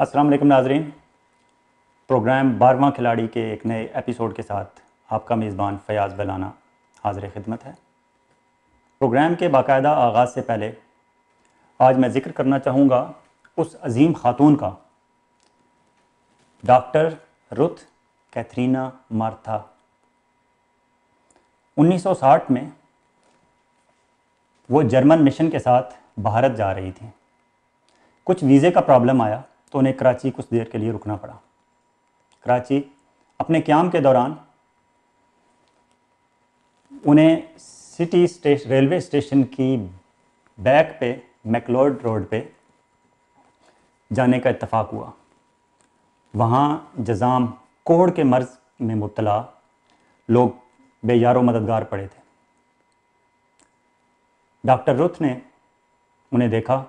अस्सलाम वालेकुम नाज़रीन। प्रोग्राम 12वां खिलाड़ी के एक नए एपिसोड के साथ आपका मेज़बान फ़याज़ बेलाना हाज़िर खिदमत है। प्रोग्राम के बाकायदा आगाज़ से पहले आज मैं ज़िक्र करना चाहूँगा उस अजीम ख़ातून का, डॉक्टर रुथ कैथरीना मार्था। 1960 में वो जर्मन मिशन के साथ भारत जा रही थी। कुछ वीज़े का प्रॉब्लम आया तो उन्हें कराची कुछ देर के लिए रुकना पड़ा। कराची अपने क़याम के दौरान उन्हें रेलवे स्टेशन की बैक पे मैकलोड रोड पे जाने का इत्तफ़ाक हुआ। वहाँ जज़ाम कोहड़ के मर्ज़ में मुब्तला लोग बेयारो मददगार पड़े थे। डॉक्टर रुथ ने उन्हें देखा।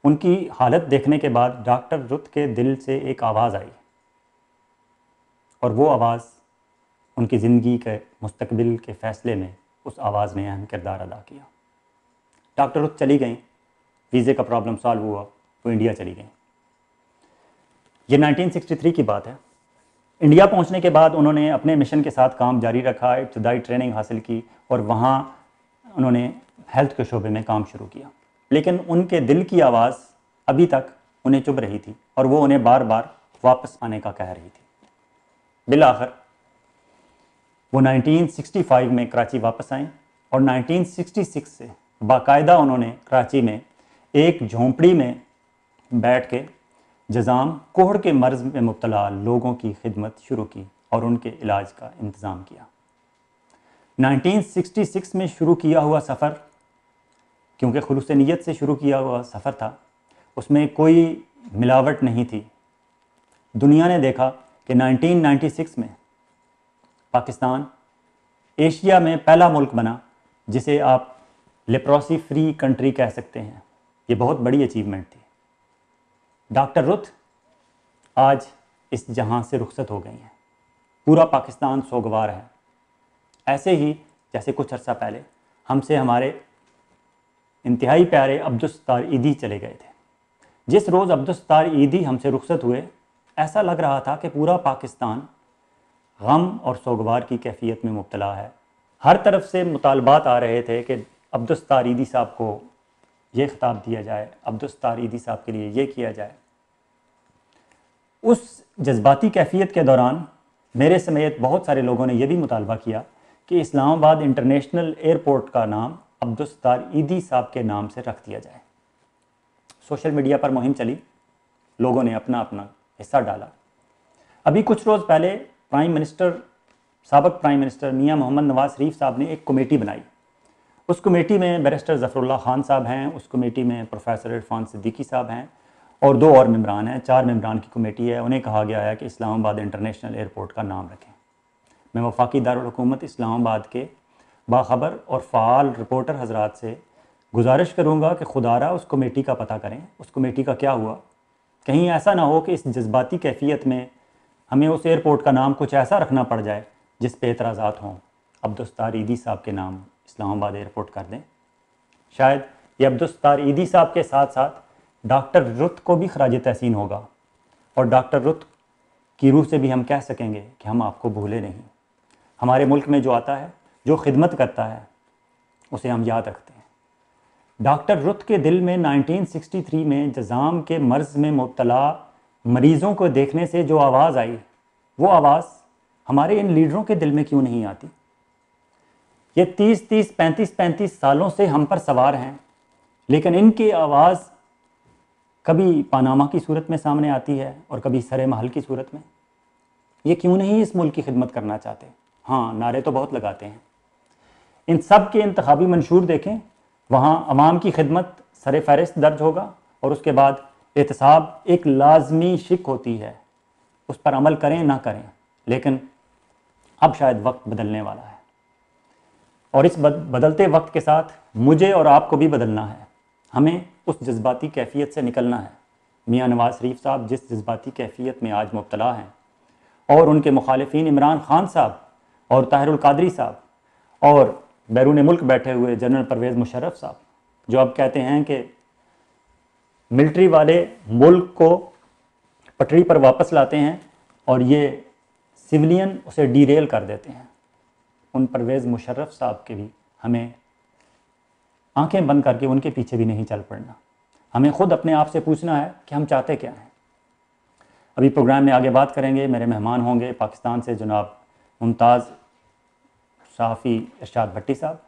उनकी हालत देखने के बाद डॉक्टर रुथ के दिल से एक आवाज़ आई और वो आवाज़ उनकी ज़िंदगी के मुस्तकबिल के फ़ैसले में उस आवाज़ ने अहम किरदार अदा किया। डॉक्टर रुथ चली गई, वीज़े का प्रॉब्लम सॉल्व हुआ, वो इंडिया चली गई। ये 1963 की बात है। इंडिया पहुंचने के बाद उन्होंने अपने मिशन के साथ काम जारी रखा, इब्तदाई ट्रेनिंग हासिल की और वहाँ उन्होंने हेल्थ के शोबे में काम शुरू किया। लेकिन उनके दिल की आवाज़ अभी तक उन्हें चुभ रही थी और वो उन्हें बार बार वापस आने का कह रही थी। बिलाखिर वो 1965 में कराची वापस आए और 1966 से बाकायदा उन्होंने कराची में एक झोंपड़ी में बैठ के जज़ाम कोहड़ के मर्ज़ में मुब्तला लोगों की खिदमत शुरू की और उनके इलाज का इंतज़ाम किया। 1966 में शुरू किया हुआ सफ़र, क्योंकि खुलूस नीयत से शुरू किया हुआ सफ़र था, उसमें कोई मिलावट नहीं थी। दुनिया ने देखा कि 1996 में पाकिस्तान एशिया में पहला मुल्क बना जिसे आप लेप्रोसी फ्री कंट्री कह सकते हैं। ये बहुत बड़ी अचीवमेंट थी। डॉक्टर रुथ आज इस जहां से रुखसत हो गई हैं। पूरा पाकिस्तान सोगवार है। ऐसे ही जैसे कुछ अर्सा पहले हमसे हमारे इंतहाई प्यारे अब्दुस्तार ईदी चले गए थे। जिस रोज़ अब्दुस्तार ईदी हमसे रुखसत हुए, ऐसा लग रहा था कि पूरा पाकिस्तान गम और सोगवार की कैफियत में मुब्तला है। हर तरफ से मुतालबात आ रहे थे कि अब्दुस्तार ईदी साहब को ये खिताब दिया जाए, अब्दुस्तार ईदी साहब के लिए ये किया जाए। उस जज्बाती कैफियत के दौरान मेरे समेत बहुत सारे लोगों ने यह भी मुतालबा किया कि इस्लामाबाद इंटरनेशनल एयरपोर्ट का नाम अब्दुस्तार ईदी साहब के नाम से रख दिया जाए। सोशल मीडिया पर मुहिम चली, लोगों ने अपना अपना हिस्सा डाला। अभी कुछ रोज़ पहले साबिक़ प्राइम मिनिस्टर मियां मोहम्मद नवाज शरीफ साहब ने एक कमेटी बनाई। उस कमेटी में बैरिस्टर ज़फ़रुल्लाह खान साहब हैं, उस कमेटी में प्रोफेसर इरफान सिद्दीकी साहब हैं और 2 और मेंबरान हैं। 4 मेंबरान की कमेटी है। उन्हें कहा गया है कि इस्लामाबाद इंटरनेशनल एयरपोर्ट का नाम रखें। मैं वफाकी दारुल हुकूमत इस्लामाबाद के बाखबर और फ़ाल रिपोर्टर हजरात से गुजारिश करूँगा कि खुदारा उस कमेटी का पता करें, उस कमेटी का क्या हुआ। कहीं ऐसा ना हो कि इस जज्बाती कैफियत में हमें उस एयरपोर्ट का नाम कुछ ऐसा रखना पड़ जाए जिस पे एतराज़ात हों। अब्दुस्तार ईदी साहब के नाम इस्लामाबाद एयरपोर्ट कर दें। शायद ये अब्दुस्तार ईदी साहब के साथ साथ डॉक्टर रुथ को भी खराज तहसीन होगा और डॉक्टर रुथ की रूह से भी हम कह सकेंगे कि हम आपको भूले नहीं। हमारे मुल्क में जो आता है, जो खिदमत करता है, उसे हम याद रखते हैं। डॉक्टर रुथ के दिल में 1963 में जज़ाम के मर्ज़ में मुब्तला मरीज़ों को देखने से जो आवाज़ आई, वो आवाज़ हमारे इन लीडरों के दिल में क्यों नहीं आती। ये 30-30, 35-35 सालों से हम पर सवार हैं, लेकिन इनकी आवाज़ कभी पानामा की सूरत में सामने आती है और कभी सरे महल की सूरत में। ये क्यों नहीं इस मुल्क की खिदमत करना चाहते। हाँ, नारे तो बहुत लगाते हैं। इन सब के इंतखाबी मंशूर देखें, वहाँ अवाम की खिदमत सरे फहरिस्त दर्ज होगा और उसके बाद एहतसाब एक लाजमी शिक होती है। उस पर अमल करें ना करें, लेकिन अब शायद वक्त बदलने वाला है और इस बदलते वक्त के साथ मुझे और आपको भी बदलना है। हमें उस जज्बाती कैफियत से निकलना है। मियां नवाज शरीफ साहब जिस जज्बाती कैफियत में आज मुब्तला हैं और उनके मुखालिफिन इमरान खान साहब और ताहिरुल कादरी साहब और बैरून मुल्क बैठे हुए जनरल परवेज़ मुशर्रफ साहब, जो अब कहते हैं कि मिलिट्री वाले मुल्क को पटरी पर वापस लाते हैं और ये सिविलियन उसे डीरेल कर देते हैं। उन परवेज़ मुशर्रफ साहब के भी हमें आंखें बंद करके उनके पीछे भी नहीं चल पड़ना। हमें ख़ुद अपने आप से पूछना है कि हम चाहते क्या हैं। अभी प्रोग्राम में आगे बात करेंगे। मेरे मेहमान होंगे पाकिस्तान से जनाब मुमताज़ सहाफ़ी इरशाद भट्टी साहब,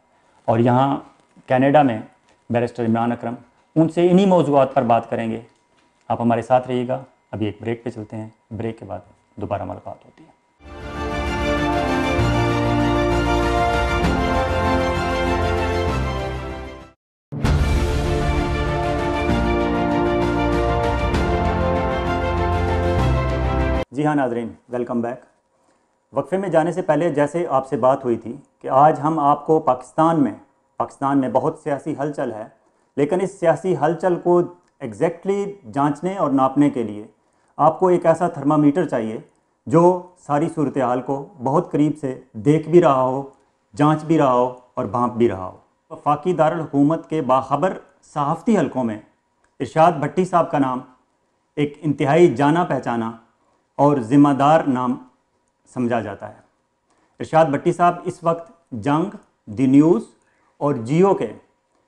और यहाँ कनाडा में बैरिस्टर इमरान अकरम। उनसे इन्हीं मौज़ूआत पर बात करेंगे। आप हमारे साथ रहिएगा। अभी एक ब्रेक पे चलते हैं, ब्रेक के बाद दोबारा मुलाकात होती है। जी हाँ नाज़रीन, वेलकम बैक। वक्फे में जाने से पहले जैसे आपसे बात हुई थी कि आज हम आपको पाकिस्तान में बहुत सियासी हलचल है, लेकिन इस सियासी हलचल को एग्जैक्टली जांचने और नापने के लिए आपको एक ऐसा थर्मामीटर चाहिए जो सारी सूरत हाल को बहुत करीब से देख भी रहा हो, जांच भी रहा हो और भांप भी रहा हो। वफाकी दारुल हुकूमत के बाखबर सहाफ़ती हलकों में इरशाद भट्टी साहब का नाम एक इंतहाई जाना पहचाना और ज़िम्मेदार नाम समझा जाता है। इरशाद भट्टी साहब इस वक्त जंग, द न्यूज़ और जियो के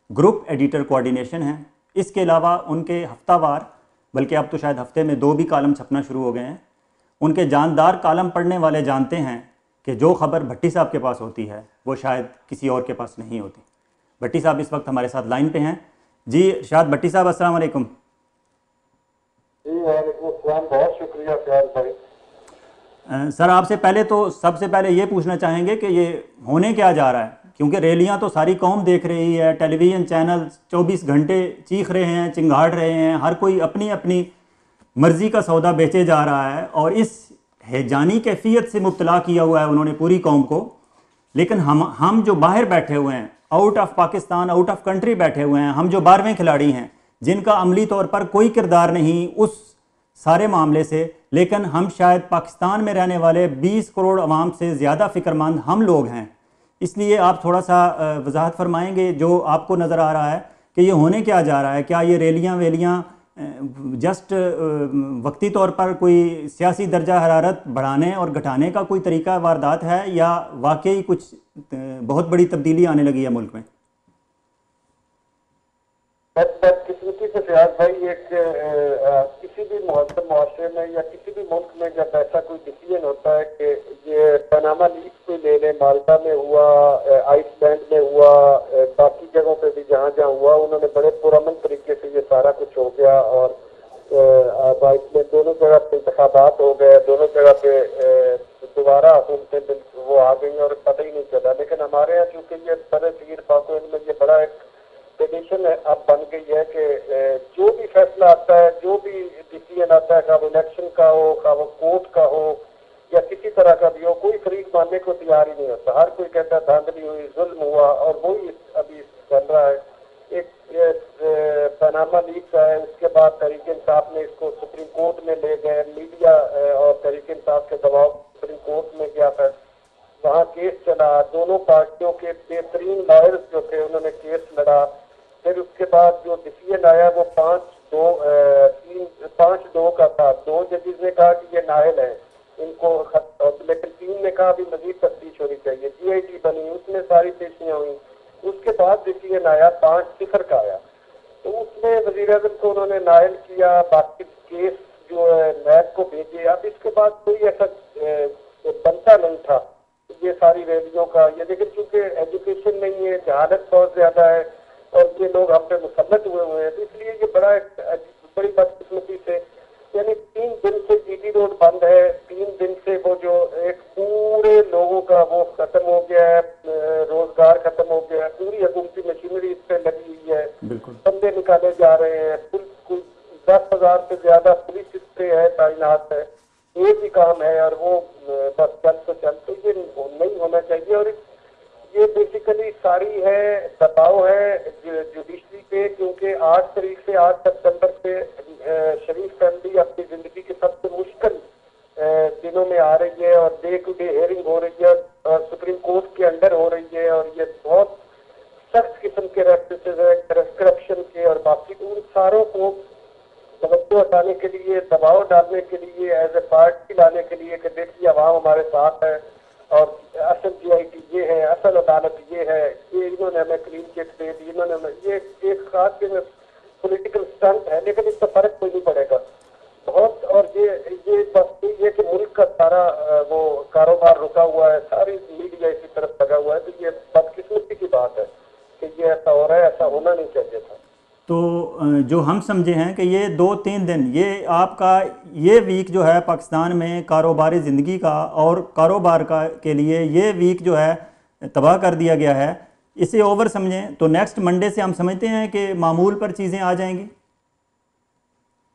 ग्रुप एडिटर कोऑर्डिनेशन हैं। इसके अलावा उनके हफ्तावार, बल्कि अब तो शायद हफ्ते में 2 भी कॉलम छपना शुरू हो गए हैं। उनके जानदार कॉलम पढ़ने वाले जानते हैं कि जो खबर भट्टी साहब के पास होती है वो शायद किसी और के पास नहीं होती। भट्टी साहब इस वक्त हमारे साथ लाइन पे हैं। जी इरशाद भट्टी साहब, अस्सलाम वालेकुम। जी वालेकुम अस्सलाम, बहुत शुक्रिया प्यार भाई। सर आपसे पहले तो सबसे पहले ये पूछना चाहेंगे कि ये होने क्या जा रहा है, क्योंकि रैलियां तो सारी कौम देख रही है, टेलीविज़न चैनल 24 घंटे चीख रहे हैं, चिंगाड़ रहे हैं, हर कोई अपनी अपनी मर्ज़ी का सौदा बेचे जा रहा है और इस हैजानी कैफियत से मुब्तला किया हुआ है उन्होंने पूरी कौम को। लेकिन हम जो बाहर बैठे हुए हैं, out of Pakistan, out of country बैठे हुए हैं, हम जो 12वें खिलाड़ी हैं जिनका अमली तौर पर कोई किरदार नहीं उस सारे मामले से, लेकिन हम शायद पाकिस्तान में रहने वाले 20 करोड़ अवाम से ज़्यादा फ़िक्रमंद हम लोग हैं। इसलिए आप थोड़ा सा वजाहत फरमाएंगे जो आपको नज़र आ रहा है कि ये होने क्या जा रहा है। क्या ये रैलियाँ जस्ट वक्ती तौर पर कोई सियासी दर्जा हरारत बढ़ाने और घटाने का कोई तरीका वारदात है, या वाकई कुछ बहुत बड़ी तब्दीली आने लगी है मुल्क में? बदकिस्मती से फयाज भाई, एक किसी भी मुआशरे में या किसी भी मुल्क में जब ऐसा कोई डिसीजन होता है कि ये पनामा लीक्स को ले लें, माल्टा में हुआ, आइसलैंड में हुआ, बाकी जगहों पे भी जहाँ जहाँ हुआ, उन्होंने बड़े पुरअमन तरीके से ये सारा कुछ हो गया और आइसलैंड दोनों जगह पे इंतखाबात हो गए, दोनों जगह पे दोबारा हुकूमतें वो आ गई और पता ही नहीं चला। लेकिन हमारे यहाँ चूँकि ये बड़े पीर पाको इनमें ये बड़ा एक ट्रेडिशन अब बन गई है कि जो भी फैसला आता है, जो भी डिसीजन आता है, वो इलेक्शन का हो, वो कोर्ट का हो या किसी तरह का भी हो, कोई फरीक मानने को तैयार ही नहीं होता। हर कोई कहता है धांधली हुई, जुल्म हुआ, और वही अभी चल रहा है। एक पनामा लीक्स है, उसके बाद तहरीक इंसाफ ने इसको सुप्रीम कोर्ट में ले गए, मीडिया और तहरीक इंसाफ के दबाव सुप्रीम कोर्ट में गया था, वहाँ केस चला, दोनों पार्टियों के बेहतरीन लॉयर्स जो थे उन्होंने केस लड़ा। फिर उसके बाद जो डिसीजन आया वो 5-2 का था। 2 जजेस ने कहा कि ये नाअहल है इनको, लेकिन 3 ने कहा अभी मजीद तफ्तीश होनी चाहिए। GIT बनी, उसमें सारी पेशियां हुई, उसके बाद डिसीजन आया 5-0 का आया। तो उसमें वज़ीर आज़म को उन्होंने नाअहल किया, बाकी केस जो है नैब को भेजे। अब इसके बाद कोई ऐसा बनता नहीं था ये सारी रैलियों का ये, लेकिन चूंकि एजुकेशन नहीं है, जहालत बहुत ज्यादा है और ये लोग हम पे मुसल्लत हुए हैं, तो इसलिए ये बड़ी बदकिस्मती से, यानी 3 दिन से GT रोड बंद है, 3 दिन से वो जो एक पूरे लोगों का वो खत्म हो गया है, रोजगार खत्म हो गया है, पूरी हुकूमती मशीनरी इस पे लगी हुई है, बंदे निकाले जा रहे हैं, 10,000 से ज्यादा पुलिस इस पे है, तैनात है, एक ही काम है और वो बस चल तो ये नहीं होना चाहिए। और ये बेसिकली सारी है दबाव है जुडिशरी पे, क्योंकि 8 तारीख से 8 सितंबर से शरीफ फैमिली अपनी जिंदगी के सबसे मुश्किल दिनों में आ रही है और डे टू डे हेयरिंग हो रही है और सुप्रीम कोर्ट के अंडर हो रही है, और ये बहुत सख्त किस्म के रेफरेंसेज है करप्शन के और बाकी उन सारों को तवज्जो हटाने के लिए, दबाव डालने के लिए, एज ए पार्टी लाने के लिए कि देखिए अवाम हमारे साथ है और असल जीआईटी ये है, असल अदालत ये है, ये इन्होंने हमें क्लीन चिट दे दी, इन्होंने हमें, ये एक खास पॉलिटिकल स्टंट है, लेकिन इसका फर्क कोई नहीं पड़ेगा बहुत। और ये बस ये कि मुल्क का सारा वो कारोबार रुका हुआ है, सारी मीडिया इसी तरफ लगा हुआ है, तो ये बदकिस्मती की बात है कि ये ऐसा हो रहा है, ऐसा होना नहीं चाहिए था। तो जो हम समझे हैं कि ये 2-3 दिन ये आपका ये वीक जो है पाकिस्तान में कारोबारी ज़िंदगी का और कारोबार का के लिए ये वीक जो है तबाह कर दिया गया है, इसे ओवर समझें तो नेक्स्ट मंडे से हम समझते हैं कि मामूल पर चीज़ें आ जाएंगी।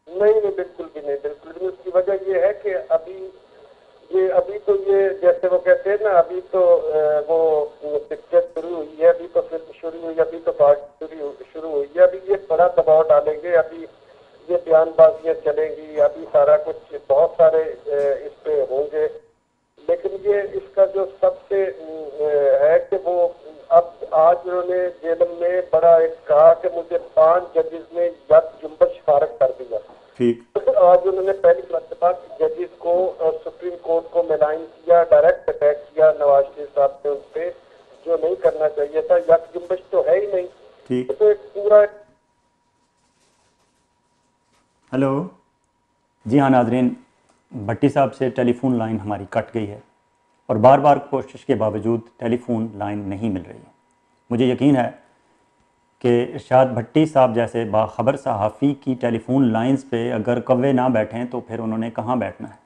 नहीं नहीं, बिल्कुल भी नहीं, बिल्कुल भी। उसकी वजह ये है कि अभी तो ये जैसे वो कहते हैं ना, अभी तो वो पिक्चर शुरू हुई है, अभी तो फिल्म शुरू हुई, अभी तो पार्टी शुरू हुई है, अभी ये बड़ा दबाव डालेंगे, अभी ये बयानबाजियां चलेंगी, अभी सारा कुछ बहुत सारे इस पे होंगे। लेकिन ये इसका जो सबसे है कि वो अब आज उन्होंने जेल में बड़ा एक कहा कि मुझे 5 जजेस ने यक जुम्बश फारग कर दिया। ठीक। आज उन्होंने पहली मरतबा जजेस को सुप्रीम कोर्ट को मेलाइन किया, डायरेक्ट अटैक किया नवाज शरीफ साहब ने उन पे, जो नहीं करना चाहिए था। यक जुम्बश तो है ही नहीं। ठीक। तो एक पूरा। हेलो जी हाँ नाजरीन, भट्टी साहब से टेलीफोन लाइन हमारी कट गई है और बार बार कोशिश के बावजूद टेलीफोन लाइन नहीं मिल रही है। मुझे यकीन है कि इरशाद भट्टी साहब जैसे बाखबर सहाफ़ी की टेलीफोन लाइंस पे अगर कव्वे ना बैठें तो फिर उन्होंने कहाँ बैठना है।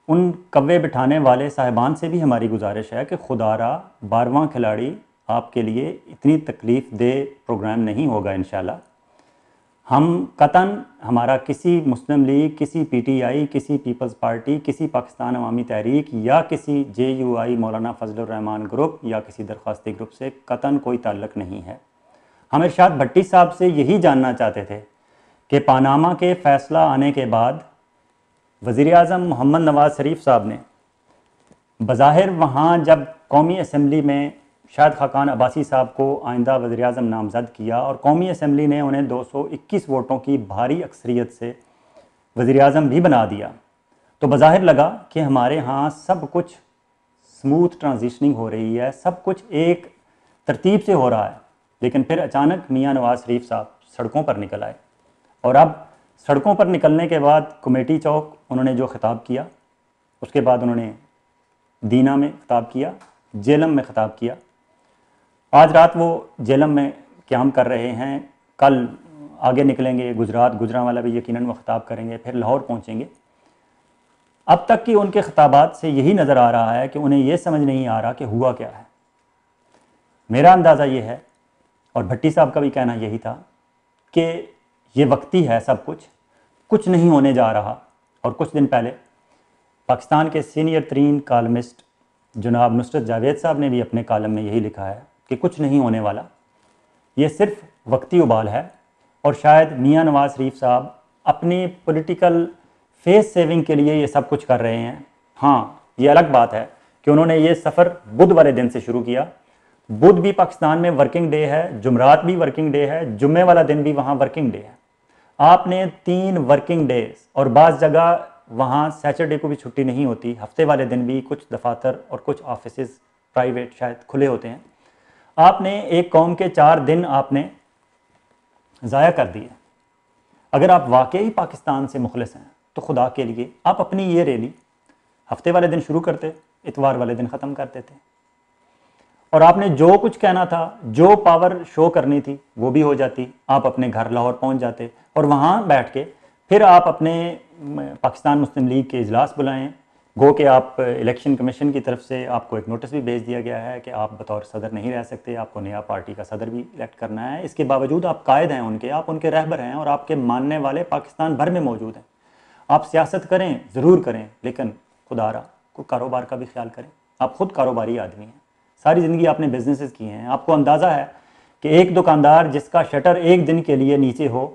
उन कव्वे बिठाने वाले साहिबान से भी हमारी गुजारिश है कि खुदारा 12वां खिलाड़ी आपके लिए इतनी तकलीफ़ दे प्रोग्राम नहीं होगा इंशाल्लाह। हम कतन हमारा किसी मुस्लिम लीग, किसी पीटीआई, किसी पीपल्स पार्टी, किसी पाकिस्तान अवामी तहरीक या किसी जेयूआई मौलाना फजलुर रहमान ग्रुप या किसी दरख्वास्ती ग्रुप से कतन कोई ताल्लुक़ नहीं है। हम इरशाद भट्टी साहब से यही जानना चाहते थे कि पानामा के फ़ैसला आने के बाद वज़ीर आज़म मोहम्मद नवाज़ शरीफ साहब ने बज़ाहिर वहाँ जब कौमी असम्बली में शाहिद खाकान अब्बासी साहब को आइंदा वज़ीर आज़म नामज़द किया और कौमी असम्बली ने उन्हें 221 वोटों की भारी अक्सरियत से वज़ीर आज़म भी बना दिया, तो बज़ाहिर लगा कि हमारे यहाँ सब कुछ स्मूथ ट्रांजिशनिंग हो रही है, सब कुछ एक तरतीब से हो रहा है। लेकिन फिर अचानक मियाँ नवाज़ शरीफ साहब सड़कों पर निकल आए और अब सड़कों पर निकलने के बाद कमेटी चौक उन्होंने जो ख़िताब किया, उसके बाद उन्होंने दीना में ख़िताब किया, जेलम में ख़िताब किया। आज रात वो जेलम में क़याम कर रहे हैं, कल आगे निकलेंगे गुजरात, गुजरांवाला भी यकीनन वो ख़िताब करेंगे, फिर लाहौर पहुँचेंगे। अब तक की उनके ख़िताबात से यही नज़र आ रहा है कि उन्हें ये समझ नहीं आ रहा कि हुआ क्या है। मेरा अंदाज़ा ये है और भट्टी साहब का भी कहना यही था कि ये वक्ती है, सब कुछ नहीं होने जा रहा। और कुछ दिन पहले पाकिस्तान के सीनियर तरीन कालमिस्ट जनाब नुसरत जावेद साहब ने भी अपने कालम में यही लिखा है कि कुछ नहीं होने वाला, ये सिर्फ वक्ती उबाल है। और शायद मियाँ नवाज़ शरीफ साहब अपनी पॉलिटिकल फेस सेविंग के लिए ये सब कुछ कर रहे हैं। हाँ, ये अलग बात है कि उन्होंने ये सफ़र बुध वाले दिन से शुरू किया। बुध भी पाकिस्तान में वर्किंग डे है, जुमरात भी वर्किंग डे है, जुम्मे वाला दिन भी वहाँ वर्किंग डे है। आपने 3 वर्किंग डेज, और बाज़ जगह वहाँ सैटरडे को भी छुट्टी नहीं होती, हफ्ते वाले दिन भी कुछ दफातर और कुछ ऑफिसेज़ प्राइवेट शायद खुले होते हैं। आपने एक कौम के 4 दिन आपने ज़ाया कर दिए। अगर आप वाकई पाकिस्तान से मुखलिस हैं तो खुदा के लिए आप अपनी ये रैली हफ्ते वाले दिन शुरू करते, इतवार वाले दिन ख़त्म करते थे, और आपने जो कुछ कहना था, जो पावर शो करनी थी वो भी हो जाती। आप अपने घर लाहौर पहुंच जाते और वहाँ बैठ के फिर आप अपने पाकिस्तान मुस्लिम लीग के इजलास बुलाएं। गो कि आप इलेक्शन कमीशन की तरफ से आपको एक नोटिस भी भेज दिया गया है कि आप बतौर सदर नहीं रह सकते, आपको नया पार्टी का सदर भी इलेक्ट करना है। इसके बावजूद आप कायद हैं उनके, आप उनके रहबर हैं और आपके मानने वाले पाकिस्तान भर में मौजूद हैं। आप सियासत करें, ज़रूर करें, लेकिन खुदारा को कारोबार का भी ख्याल करें। आप ख़ुद कारोबारी आदमी हैं, सारी ज़िंदगी आपने बिजनेसेस किए हैं। आपको अंदाज़ा है कि एक दुकानदार जिसका शटर एक दिन के लिए नीचे हो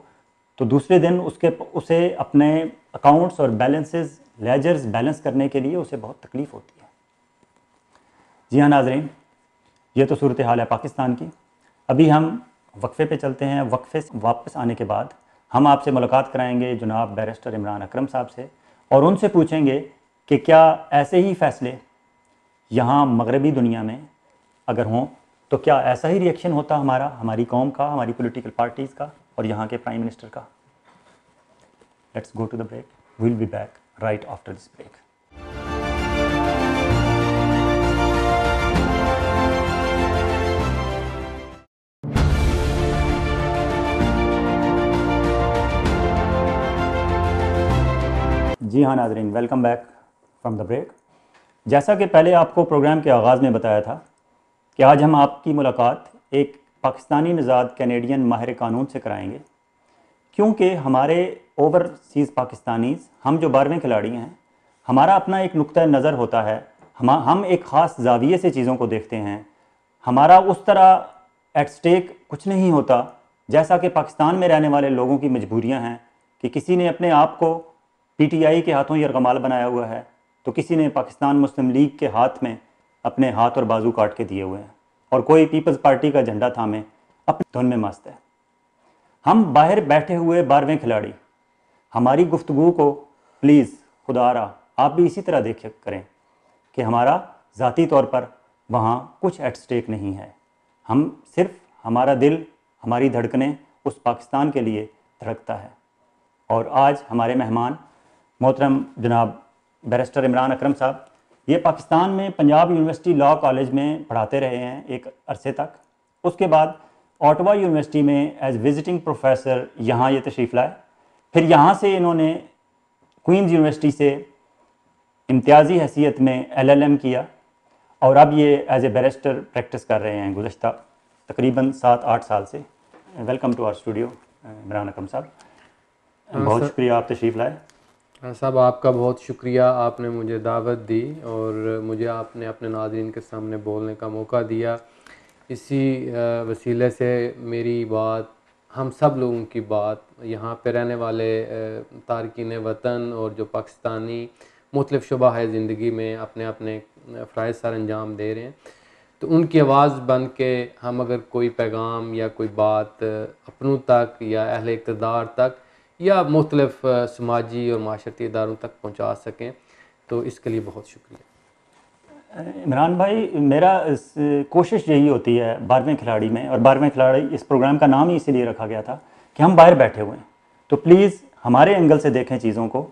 तो दूसरे दिन उसे अपने अकाउंट्स और बैलेंसेस, लेजर्स बैलेंस करने के लिए उसे बहुत तकलीफ़ होती है। जी हाँ नाज़रीन, ये तो सूरत हाल है पाकिस्तान की। अभी हम वक्फ़े पे चलते हैं। वक्फ़े से वापस आने के बाद हम आपसे मुलाकात कराएंगे जनाब बैरिस्टर इमरान अकरम साहब से और उनसे पूछेंगे कि क्या ऐसे ही फ़ैसले यहाँ मगरबी दुनिया में अगर हों तो क्या ऐसा ही रिएक्शन होता हमारा, हमारी कौम का, हमारी पॉलिटिकल पार्टीज़ का और यहाँ के प्राइम मिनिस्टर का। Let's go to the break, we will be back right after this break. जी हाँ नाज़रीन, welcome back from the break. जैसा कि पहले आपको प्रोग्राम के आगाज़ में बताया था कि आज हम आपकी मुलाकात एक पाकिस्तानी नज़ाद कैनेडियन माहिर कानून से कराएंगे, क्योंकि हमारे ओवरसीज़ पाकिस्तानीज़, हम जो 12वें खिलाड़ी हैं, हमारा अपना एक नुक्ता नज़र होता है, हम एक ख़ास ज़ाविये से चीज़ों को देखते हैं। हमारा उस तरह एट स्टेक कुछ नहीं होता जैसा कि पाकिस्तान में रहने वाले लोगों की मजबूरियाँ हैं कि किसी ने अपने आप को PTI के हाथों यरगमाल बनाया हुआ है तो किसी ने पाकिस्तान मुस्लिम लीग के हाथ में अपने हाथ और बाजू काट के दिए हुए हैं और कोई पीपल्स पार्टी का झंडा थामे अपनी धुन में मस्त है। हम बाहर बैठे हुए 12वें खिलाड़ी, हमारी गुफ्तगू को प्लीज़ खुदारा आप भी इसी तरह देख करें कि हमारा ज़ाती तौर पर वहाँ कुछ एट स्टेक नहीं है। हम सिर्फ, हमारा दिल, हमारी धड़कनें उस पाकिस्तान के लिए धड़कता है। और आज हमारे मेहमान मोहतरम जनाब बैरिस्टर इमरान अकरम साहब, ये पाकिस्तान में पंजाब यूनिवर्सिटी लॉ कॉलेज में पढ़ाते रहे हैं एक अरसे तक। उसके बाद ऑटवा यूनिवर्सिटी में एज विजिटिंग प्रोफेसर यहाँ ये तशरीफ़ लाए। फिर यहाँ से इन्होंने क्वींस यूनिवर्सिटी से इम्तियाज़ी हैसियत में LLM किया और अब ये एज ए बैरिस्टर प्रैक्टिस कर रहे हैं गुज़श्ता तकरीबन 7-8 साल से। Welcome to our studio Imran Akram साहब, बहुत शुक्रिया आप तशरीफ़ लाए। साहब आपका बहुत शुक्रिया, आपने मुझे दावत दी और मुझे आपने अपने नाज़रीन के सामने बोलने का मौका दिया। इसी वसीले से मेरी बात, हम सब लोगों की बात, यहाँ पे रहने वाले तारकीन वतन और जो पाकिस्तानी मुख्तलिफ़ शुबा है ज़िंदगी में अपने अपने फ़राइज़ सर अंजाम दे रहे हैं, तो उनकी आवाज़ बन के हम अगर कोई पैगाम या कोई बात अपनों तक या अहले इक़्तिदार तक या मुख्तलिफ़ समाजी और माशरती इदारों तक पहुँचा सकें, तो इसके लिए बहुत शुक्रिया। इमरान भाई, मेरा कोशिश यही होती है 12वें खिलाड़ी में, और 12वें खिलाड़ी इस प्रोग्राम का नाम ही इसीलिए रखा गया था कि हम बाहर बैठे हुए हैं, तो प्लीज़ हमारे एंगल से देखें चीज़ों को,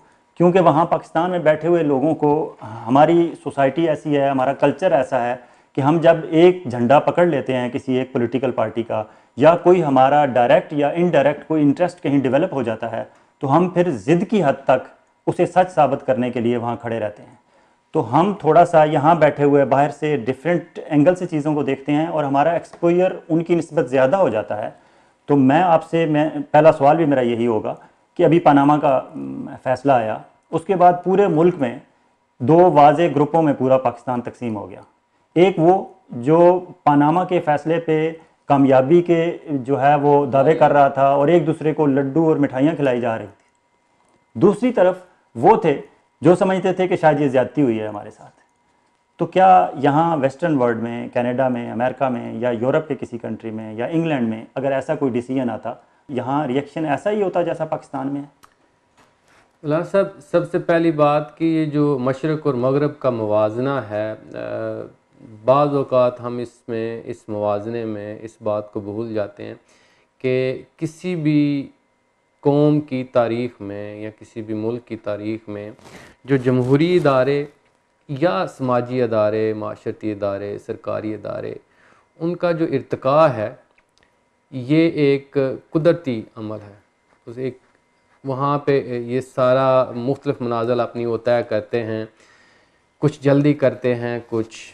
क्योंकि वहाँ पाकिस्तान में बैठे हुए लोगों को, हमारी सोसाइटी ऐसी है, हमारा कल्चर ऐसा है कि हम जब एक झंडा पकड़ लेते हैं किसी एक पॉलिटिकल पार्टी का, या कोई हमारा डायरेक्ट या इनडायरेक्ट कोई इंटरेस्ट कहीं डेवलप हो जाता है, तो हम फिर ज़िद की हद तक उसे सच साबित करने के लिए वहाँ खड़े रहते हैं। तो हम थोड़ा सा यहाँ बैठे हुए बाहर से डिफरेंट एंगल से चीज़ों को देखते हैं और हमारा एक्सपोजर उनकी निस्बत ज़्यादा हो जाता है। तो मैं आपसे, पहला सवाल भी मेरा यही होगा कि अभी पनामा का फ़ैसला आया, उसके बाद पूरे मुल्क में 2 वाज़े ग्रुपों में पूरा पाकिस्तान तकसीम हो गया। एक वो जो पनामा के फ़ैसले पे कामयाबी के जो है वो दावे कर रहा था और एक दूसरे को लड्डू और मिठाइयाँ खिलाई जा रही थी। दूसरी तरफ वो थे जो समझते थे कि शायद ये ज़्यादती हुई है हमारे साथ। तो क्या यहाँ वेस्टर्न वर्ल्ड में, कनाडा में, अमेरिका में, या यूरोप के किसी कंट्री में, या इंग्लैंड में अगर ऐसा कोई डिसीजन आता, यहाँ रिएक्शन ऐसा ही होता जैसा पाकिस्तान में है? अल्लाह साहब, सबसे पहली बात कि ये जो मशरक़ और मगरब का मुवाजना है, बाज़ औक़ात हम इसमें, इस मुवाज़ने में इस बात को भूल जाते हैं कि किसी भी कौम की तारीख़ में या किसी भी मुल्क की तारीख़ में जो जमहूरी इदारे या समाजी इदारे, माशरती इदारे, सरकारी इदारे, उनका जो इर्तिका है, ये एक कुदरती अमल है। उस एक वहाँ पे ये सारा मुख्तलिफ़ मनाज़िल अपनी वो तय करते हैं, कुछ जल्दी करते हैं, कुछ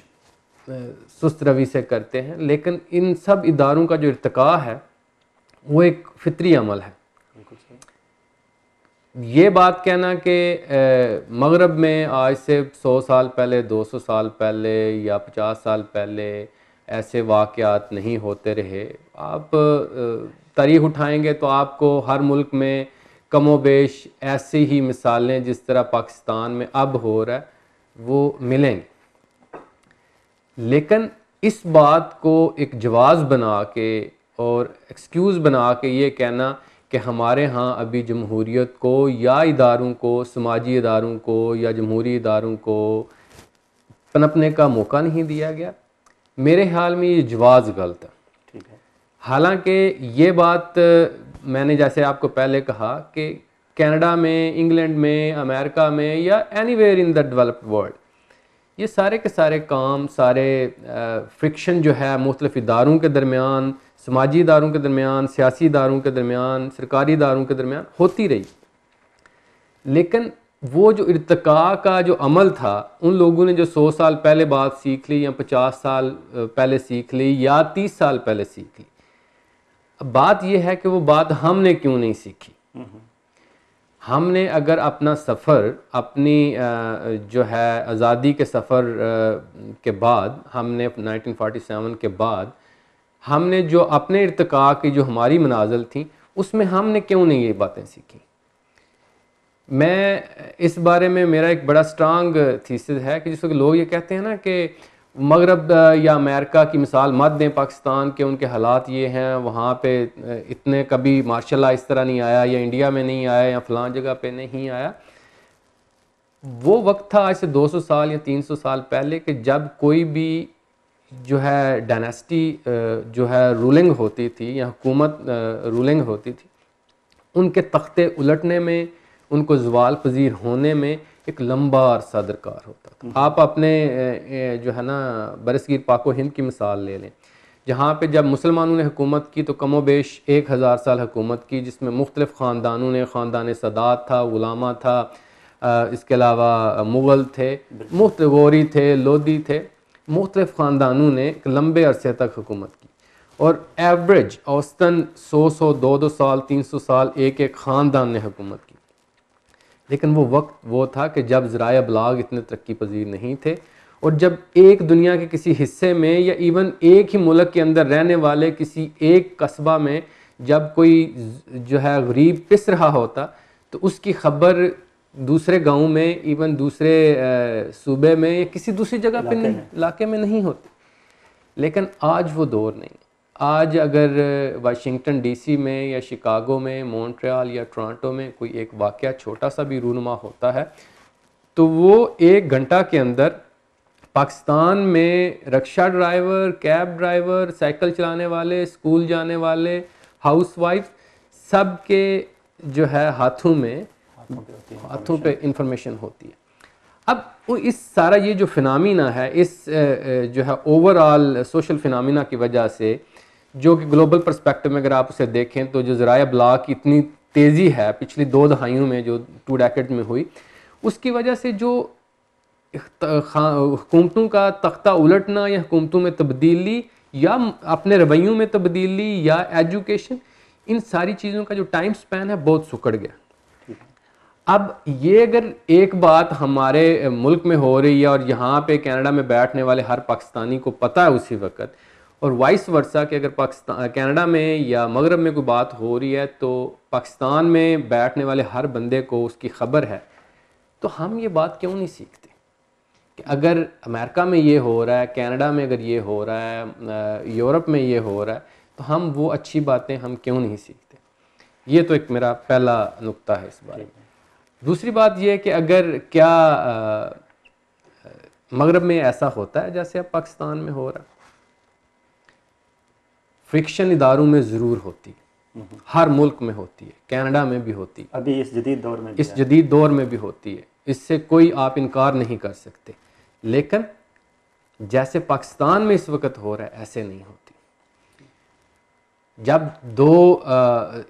सुस्त रवि से करते हैं, लेकिन इन सब इदारों का जो इर्तिका है वो एक फितरी अमल है। ये बात कहना कि मगरब में आज से 100 साल पहले, 200 साल पहले या 50 साल पहले ऐसे वाक़यात नहीं होते रहे, आप तारीख़ उठाएंगे तो आपको हर मुल्क में कमो बेश ऐसी ही मिसालें जिस तरह पाकिस्तान में अब हो रहा है वो मिलेंगी। लेकिन इस बात को एक जवाज़ बना के और एक्सक्यूज़ बना के ये कहना कि हमारे यहाँ अभी जमहूरियत को या इदारों को, समाजी इदारों को या जमहूरी इदारों को पनपने का मौका नहीं दिया गया। मेरे ख्याल में ये जवाज़ गलत है। ठीक है। हालांकि ये बात मैंने जैसे आपको पहले कहा कि कनाडा में, इंग्लैंड में, अमेरिका में या anywhere in the developed world ये सारे के सारे काम, सारे फ्रिक्शन जो है मुख्तलिफ इदारों के दरमियान, समाजी इदारों के दरमियान, सियासी इदारों के दरमियान, सरकारी इदारों के दरमियान होती रही। लेकिन वो जो इर्तिका का जो अमल था, उन लोगों ने जो 100 साल पहले बात सीख ली या 50 साल पहले सीख ली या 30 साल पहले सीख ली, अब बात यह है कि वो बात हमने क्यों नहीं सीखी। हमने अगर अपना सफ़र, अपनी जो है आज़ादी के सफ़र के बाद, हमने 1947 के बाद हमने जो अपने इर्तिका की जो हमारी मनाजिल थी, उसमें हमने क्यों नहीं ये बातें सीखी। मैं इस बारे में मेरा एक बड़ा स्ट्रांग थीसिस है कि जिसको लोग ये कहते हैं ना कि मगरब या अमेरिका की मिसाल मत दें पाकिस्तान के, उनके हालात ये हैं, वहाँ पे इतने कभी मार्शल लॉ इस तरह नहीं आया, या इंडिया में नहीं आया, या फ़लाँ जगह पे नहीं आया। वो वक्त था आज से 200 साल या 300 साल पहले कि जब कोई भी जो है डायनेस्टी जो है रूलिंग होती थी या हुकूमत रूलिंग होती थी, उनके तख्ते उलटने में, उनको ज़वाल पजीर होने में एक लंबा अरसा दरकार होता था। आप अपने जो है ना बरसगीर पाको हिंद की मिसाल ले लें, जहाँ पे जब मुसलमानों ने हुकूमत की तो कमोबेश 1000 साल हुकूमत की, जिसमें मुख्तलिफ़ ख़ानदानों ने, ख़ानदान सदात था, गुलामा था, इसके अलावा मुग़ल थे, गोरी थे, लोधी थे, मुख्तलिफ़ ख़ानदानों ने एक लंबे अरसे तक हुकूमत की और एवरेज औसतन 100 200 साल 300 साल एक एक ख़ानदान ने हुकूमत की। लेकिन वो वक्त वो था कि जब ज़राए अबलाग इतने तरक्की पजीर नहीं थे, और जब एक दुनिया के किसी हिस्से में या इवन एक ही मुल्क के अंदर रहने वाले किसी एक कस्बा में जब कोई जो है गरीब पिस रहा होता तो उसकी खबर दूसरे गांव में, इवन दूसरे सूबे में या किसी दूसरी जगह पे इलाके में नहीं होती। लेकिन आज वो दौर नहीं। आज अगर वाशिंगटन डीसी में या शिकागो में, मॉन्ट्रियल या टोरंटो में कोई एक वाक़या छोटा सा भी रूनुमा होता है तो वो 1 घंटा के अंदर पाकिस्तान में rickshaw driver, cab driver, cycle चलाने वाले, स्कूल जाने वाले, हाउसवाइफ, सब के जो है हाथों पे इंफॉर्मेशन होती है। अब वो इस सारा ये जो फिनामिना है, इस जो है ओवरऑल सोशल फिनामिना की वजह से, जो कि ग्लोबल पर्सपेक्टिव में अगर आप उसे देखें तो जो ज़राए अबलाग की इतनी तेज़ी है पिछली 2 दहाइयों में, जो 2 डेकेड में हुई, उसकी वजह से जो हुकूमतों का तख्ता उलटना या हुकूमतों में तब्दीली या अपने रवैयों में तब्दीली या एजुकेशन, इन सारी चीज़ों का जो टाइम स्पैन है बहुत सुकड़ गया। अब ये अगर एक बात हमारे मुल्क में हो रही है और यहाँ पे कनाडा में बैठने वाले हर पाकिस्तानी को पता है उसी वक्त, और वाइस वर्सा कि अगर पाकिस्तान कनाडा में या मगरब में कोई बात हो रही है तो पाकिस्तान में बैठने वाले हर बंदे को उसकी खबर है, तो हम ये बात क्यों नहीं सीखते कि अगर अमेरिका में ये हो रहा है, कनाडा में अगर ये हो रहा है, यूरोप में ये हो रहा है, तो हम वो अच्छी बातें हम क्यों नहीं सीखते। ये तो एक मेरा पहला नुक्ता है इस बारे में। दूसरी बात यह है कि अगर क्या मगरब में ऐसा होता है जैसे अब पाकिस्तान में हो रहा, फ्रिक्शन इदारों में ज़रूर होती है, हर मुल्क में होती है, कनाडा में भी होती है, अभी इस जदीद दौर में भी होती है, इससे कोई आप इनकार नहीं कर सकते। लेकिन जैसे पाकिस्तान में इस वक्त हो रहा है ऐसे नहीं होती। जब 2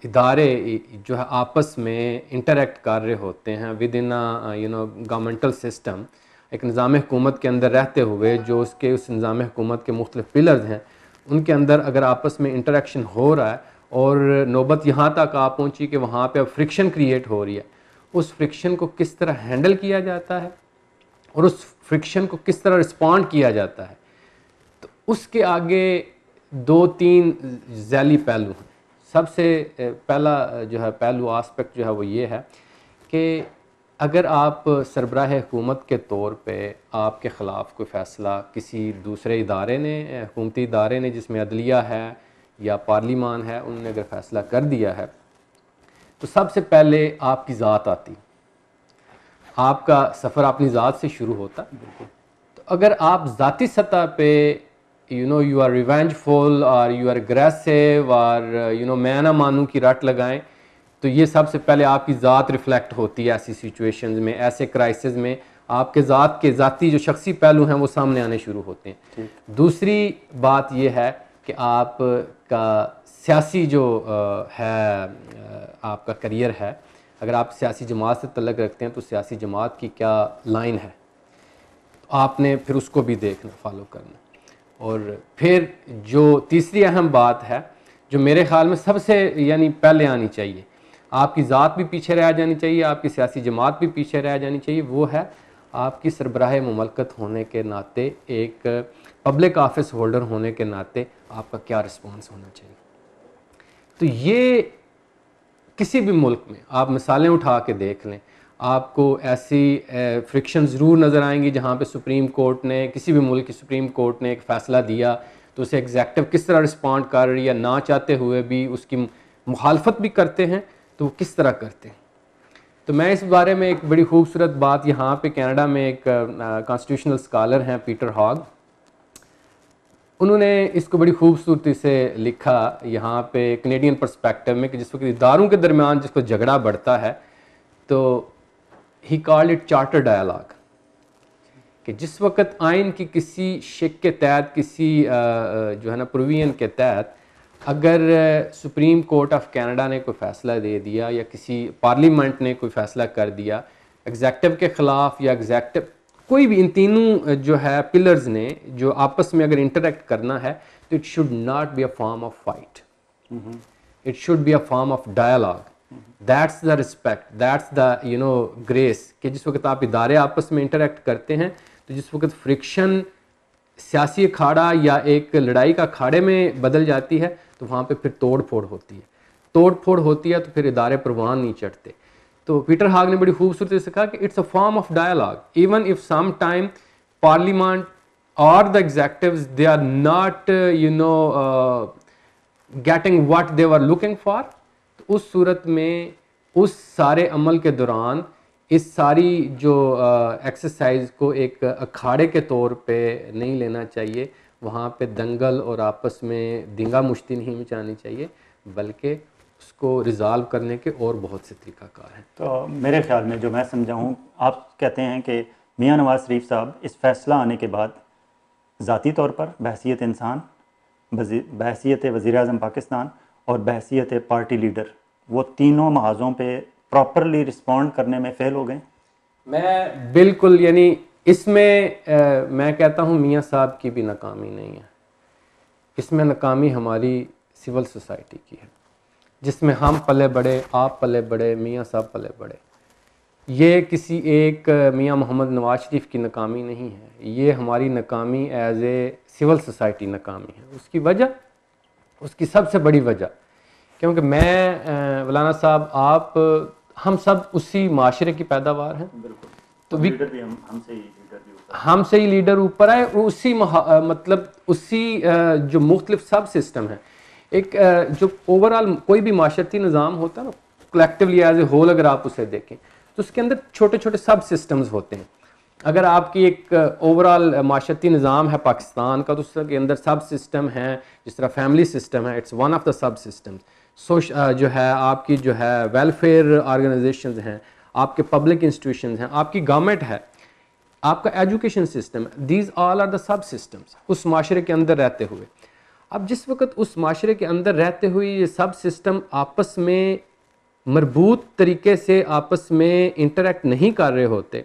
इदारे जो है आपस में इंटरेक्ट कर रहे होते हैं विद इन गवर्नमेंटल सिस्टम, एक निज़ाम हुकूमत के अंदर रहते हुए, जो उसके उस निज़ाम हुकूमत के मुख्तलिफ पिलर्स हैं, उनके अंदर अगर आपस में इंटरेक्शन हो रहा है और नौबत यहाँ तक आ पहुँची कि वहाँ पे अब फ्रिक्शन क्रिएट हो रही है, उस फ्रिक्शन को किस तरह हैंडल किया जाता है और उस फ्रिक्शन को किस तरह रिस्पॉन्ड किया जाता है, तो उसके आगे 2-3 ज़ैली पहलू हैं। सबसे पहला जो है पहलू आस्पेक्ट जो है वो ये है कि अगर आप सरबराह हुकूमत के तौर पे आपके ख़िलाफ़ कोई फ़ैसला किसी दूसरे इदारे ने, हुकूमती इदारे ने जिसमें अदलिया है या पार्लिमान है, उन्होंने अगर फ़ैसला कर दिया है तो सबसे पहले आपकी ज़ात आती, आपका सफ़र अपनी ज़ात से शुरू होता। तो अगर आप ज़ाती सतह पे यू आर रिवेंजफुल और यू आर अग्रेसिव और मैं ना मानूं की रट लगाएं, तो ये सबसे पहले आपकी ज़ात रिफ्लेक्ट होती है ऐसी सिचुएशंस में, ऐसे क्राइसिस में आपके ज़ात के ज़ाती जो शख्सी पहलू हैं वो सामने आने शुरू होते हैं। दूसरी बात यह है कि आपका सियासी जो आपका करियर है, अगर आप सियासी जमात से तल्लुक़ रखते हैं तो सियासी जमात की क्या लाइन है, तो आपने फिर उसको भी देखना, फॉलो करना। और फिर जो तीसरी अहम बात है जो मेरे ख़्याल में सबसे यानी पहले आनी चाहिए, आपकी ज़ात भी पीछे रह जानी चाहिए, आपकी सियासी जमात भी पीछे रह जानी चाहिए, वो है आपकी सरबराह मुमलकत होने के नाते, एक पब्लिक ऑफिस होल्डर होने के नाते आपका क्या रिस्पॉन्स होना चाहिए। तो ये किसी भी मुल्क में आप मिसालें उठा के देख लें, आपको ऐसी फ्रिक्शन ज़रूर नज़र आएंगी जहाँ पे सुप्रीम कोर्ट ने, किसी भी मुल्क की सुप्रीम कोर्ट ने एक फ़ैसला दिया तो उसे एग्जेक्टिव किस तरह रिस्पॉन्ड कर रही है, ना चाहते हुए भी उसकी मुखालफत भी करते हैं तो वो किस तरह करते हैं। तो मैं इस बारे में एक बड़ी खूबसूरत बात, यहाँ पे कनाडा में एक कॉन्स्टिट्यूशनल स्कॉलर हैं पीटर हॉग, उन्होंने इसको बड़ी खूबसूरती से लिखा यहाँ पे कैनेडियन पर्सपेक्टिव में कि जिस वक्त इदारों के दरमियान जिसको झगड़ा बढ़ता है तो ही कॉल्ड इट चार्टर डायलॉग, कि जिस वक्त आइन की किसी शिक के तहत, किसी जो है ना प्रोविजन के तहत अगर सुप्रीम कोर्ट ऑफ कनाडा ने कोई फ़ैसला दे दिया या किसी पार्लियामेंट ने कोई फ़ैसला कर दिया एग्जेक्टिव के ख़िलाफ़, या एग्जेक्टिव कोई भी इन तीनों जो है पिलर्स ने जो आपस में अगर इंटरेक्ट करना है, तो it should not be a form of fight, it should be a form of dialogue. That's the respect, that's the grace, कि जिस वक्त आप इदारे आपस में इंटरेक्ट करते हैं तो जिस वक्त फ्रिक्शन सियासी अखाड़ा या एक लड़ाई का अखाड़े में बदल जाती है तो वहाँ पे फिर तोड़ फोड़ होती है, तोड़ फोड़ होती है तो फिर इदारे परवान नहीं चढ़ते। तो पीटर हॉग ने बड़ी खूबसूरती से कहा कि it's a form of dialogue, even if some time parliament और the executives they are not getting what they were looking for, तो उस सूरत में उस सारे अमल के दौरान इस सारी जो एक्सरसाइज को एक अखाड़े के तौर पे नहीं लेना चाहिए, वहाँ पे दंगल और आपस में दिंगा मुश्ती नहीं मचानी चाहिए, बल्कि उसको रिज़ॉल्व करने के और बहुत से तरीक़ाकार हैं। तो मेरे ख़्याल में जो मैं समझा हूँ, आप कहते हैं कि मियाँ नवाज़ शरीफ साहब इस फ़ैसला आने के बाद ज़ाती तौर पर बहसीत इंसान, बहसीत वज़ीर-ए-आज़म पाकिस्तान और बहसीत पार्टी लीडर, वो तीनों महाज़ों पे प्रॉपरली रिस्पॉन्ड करने में फ़ेल हो गए। मैं बिल्कुल, यानी इसमें मैं कहता हूँ मियाँ साहब की भी नाकामी नहीं है, इसमें नाकामी हमारी सिविल सोसाइटी की है, जिसमें हम पले बड़े, आप पले बड़े, मियाँ साहब पले बड़े। ये किसी एक मियाँ मोहम्मद नवाज शरीफ की नाकामी नहीं है, ये हमारी नाकामी एज ए सिविल सोसाइटी नाकामी है। उसकी वजह, उसकी सबसे बड़ी वजह, क्योंकि मैं मौलाना साहब, आप, हम सब उसी माशरे की पैदावार हैं, तो लीडर भी हमसे ही लीडर ऊपर आए, उसी मतलब उसी जो मुख्तलिफ सब सिस्टम है। एक जो ओवरऑल कोई भी माशरती निज़ाम होता है ना, कलेक्टिवली एज ए होल अगर आप उसे देखें तो उसके अंदर छोटे छोटे सब सिस्टम्स होते हैं। अगर आपकी एक ओवरऑल माशरती निज़ाम है पाकिस्तान का, तो उसके अंदर सब सिस्टम हैं, जिस तरह फैमिली सिस्टम है, it's one of the sub systems. जो है आपकी जो है वेलफेयर ऑर्गेनाइजेशंस हैं, आपके पब्लिक इंस्टीट्यूशंस हैं, आपकी गवर्नमेंट है, आपका education system, these all are the subsystems उस माशरे के अंदर रहते हुए। अब जिस वक्त उस माशरे के अंदर रहते हुए ये सब सिस्टम आपस में मरबूत तरीके से आपस में इंटरेक्ट नहीं कर रहे होते,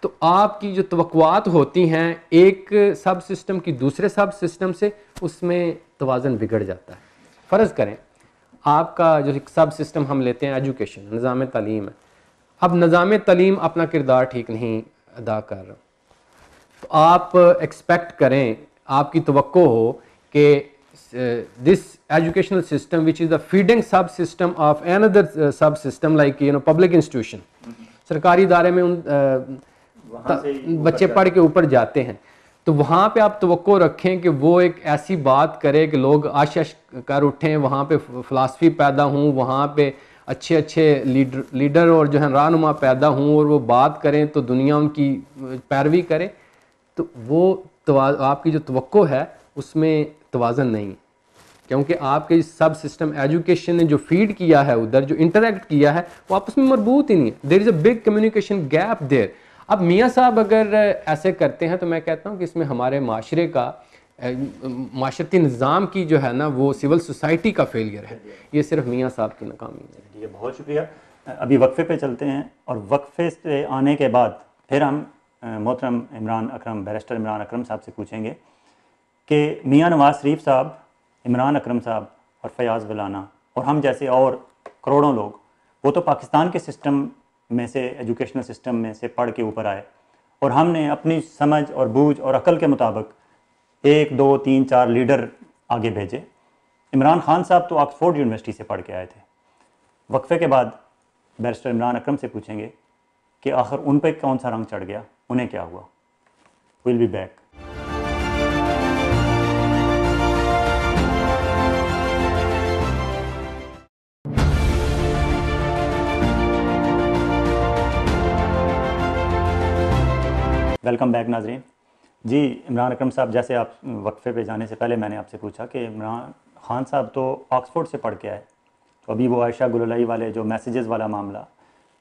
तो आपकी जो तवक्कुआत होती हैं एक सब सिस्टम की दूसरे सब सिस्टम से, उसमें तवाज़न बिगड़ जाता है। फ़र्ज़ करें आपका जो एक सब सिस्टम हम लेते हैं एजुकेशन, निज़ाम तालीम है, अब निज़ाम तालीम अपना किरदार ठीक नहीं अदा कर रहा, तो आप एक्सपेक्ट करें, आपकी तवक्को हो कि this educational system which is the feeding सब सिस्टम ऑफ अनदर सब सिस्टम लाइक पब्लिक इंस्टीट्यूशन, सरकारी इदारे में उन बच्चे पढ़ के ऊपर जाते हैं, तो वहाँ पे आप तवक्को रखें कि वो एक ऐसी बात करे कि लोग आश कर उठें, वहाँ पे फ़िलासफ़ी पैदा हों, वहाँ पे अच्छे अच्छे लीडर और जो है रहनुमा पैदा हों और वो बात करें तो दुनिया उनकी पैरवी करे, तो वो आपकी जो तवक्को है उसमें तवाज़न नहीं, क्योंकि आपके सब सिस्टम एजुकेशन ने जो फीड किया है उधर, जो इंटरेक्ट किया है, वो आपस में मरबूत ही नहीं है। There is a big communication gap there. अब मियाँ साहब अगर ऐसे करते हैं तो मैं कहता हूँ कि इसमें हमारे माशरे का माशरती निज़ाम की जो है ना वो सिविल सोसाइटी का फेलियर है, ये सिर्फ मियाँ साहब की नाकामी है। ठीक है, बहुत शुक्रिया। अभी वक्फे पे चलते हैं और वक्फे से आने के बाद फिर हम मोहतरम इमरान अकरम, बैरिस्टर इमरान अकरम साहब से पूछेंगे कि मियाँ नवाज़ शरीफ साहब, इमरान अकरम साहब और फयाज़ वलाना और हम जैसे और करोड़ों लोग, वो तो पाकिस्तान के सिस्टम में से, एजुकेशनल सिस्टम में से पढ़ के ऊपर आए और हमने अपनी समझ और बूझ और अकल के मुताबिक 1 2 3 4 लीडर आगे भेजे। इमरान खान साहब तो ऑक्सफोर्ड यूनिवर्सिटी से पढ़ के आए थे। वक्फे के बाद बैरिस्टर इमरान अकरम से पूछेंगे कि आखिर उन पर कौन सा रंग चढ़ गया, उन्हें क्या हुआ। Will be back. Welcome back नाजरीन। जी इमरान अकरम साहब, जैसे आप वक्फे पे जाने से पहले मैंने आपसे पूछा कि इमरान खान साहब तो ऑक्सफोर्ड से पढ़ के आए, तो अभी वो आयशा गुललाई वाले जो मैसेजेस वाला मामला,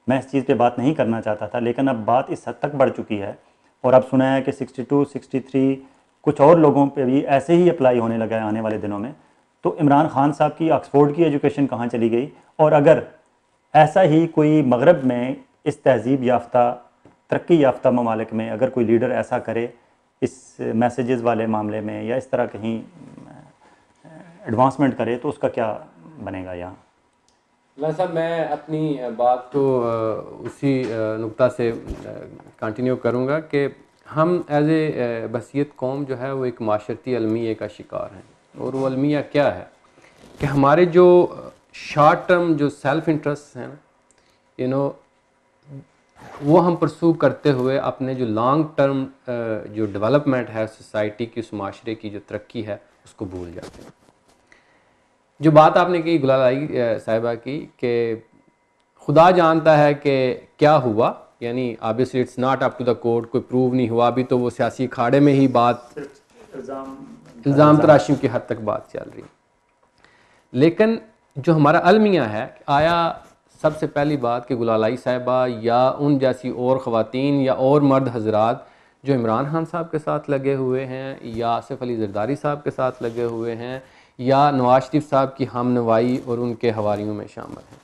मैं इस चीज़ पे बात नहीं करना चाहता था, लेकिन अब बात इस हद तक बढ़ चुकी है और अब सुना है कि 62 63 कुछ और लोगों पे भी ऐसे ही अप्लाई होने लगा है आने वाले दिनों में। तो इमरान खान साहब की ऑक्सफोर्ड की एजुकेशन कहाँ चली गई, और अगर ऐसा ही कोई मगरब में इस तहजीब याफ्ता, तरक्की याफ्ता ममालिक में अगर कोई लीडर ऐसा करे इस मैसेजेस वाले मामले में या इस तरह कहीं एडवांसमेंट करे, तो उसका क्या बनेगा यहाँ? वैसा मैं अपनी बात को उसी नुक्ता से कंटिन्यू करूँगा कि हम एज ए बसीयत कौम जो है वो एक माशरती अलमिया का शिकार हैं। और वो अलमिया क्या है कि हमारे जो शॉर्ट टर्म जो सेल्फ इंटरेस्ट हैं ना, वो हम परसू करते हुए अपने जो लॉन्ग टर्म जो डेवलपमेंट है सोसाइटी की, उस माशरे की जो तरक्की है, उसको भूल जाते हैं। जो बात आपने की गुलालाई साहिबा की कि खुदा जानता है कि क्या हुआ, यानी obviously it's not up to the court, कोई प्रूव नहीं हुआ अभी, तो वो सियासी अखाड़े में ही बात, इल्ज़ाम तराशियों की हद तक बात चल रही। लेकिन जो हमारा अलमिया है, आया सबसे पहली बात कि गुलालाई साहिबा या उन जैसी और ख़वातीन या और मर्द हजरात जो इमरान खान साहब के साथ लगे हुए हैं या आसिफ अली ज़रदारी साहब के साथ लगे हुए हैं या नवाज शरीफ साहब की हमनवाई और उनके हवारियों में शामिल हैं,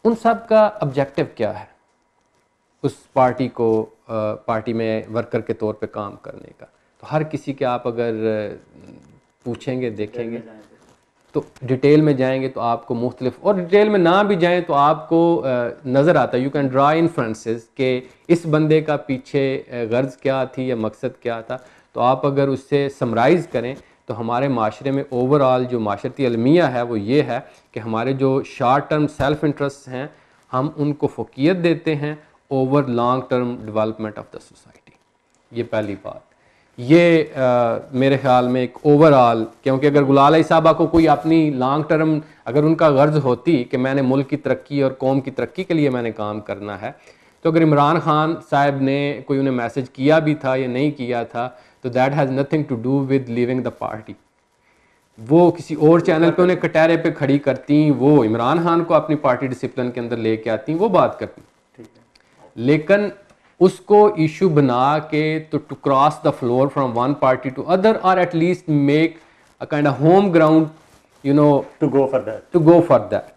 उन सब का ऑब्जेक्टिव क्या है उस पार्टी को पार्टी में वर्कर के तौर पे काम करने का? तो हर किसी के आप अगर पूछेंगे, देखेंगे तो डिटेल में जाएंगे तो आपको मुख्तलिफ, और डिटेल में ना भी जाएं तो आपको नज़र आता है, यू कैन ड्रा इन्फ्रेंसेस कि इस बंदे का पीछे गर्ज क्या थी या मकसद क्या था। तो आप अगर उससे समराइज़ करें तो हमारे माशरे में ओवरऑल जो माशरती अलमिया है वो ये है कि हमारे जो शॉर्ट टर्म सेल्फ इंटरेस्ट हैं हम उनको फ़ोकियत देते हैं over long term development of the society. ये पहली बात। ये मेरे ख्याल में एक ओवरऑल, क्योंकि अगर गुलालाई साहबा को कोई अपनी लॉन्ग टर्म अगर उनका गर्ज होती कि मैंने मुल्क की तरक्की और कौम की तरक्की के लिए मैंने काम करना है, तो अगर इमरान खान साहब ने कोई उन्हें मैसेज किया भी था या नहीं किया था, तो that has nothing to do with leaving the party. वो किसी और चैनल पे उन्हें कटहरे पे खड़ी करती, वो इमरान खान को अपनी पार्टी डिसिप्लिन के अंदर लेके आती, वो बात करती। लेकिन उसको इशू बना के तो to cross the floor from one party to other or at least make a kind of home ground, you know, to go for that,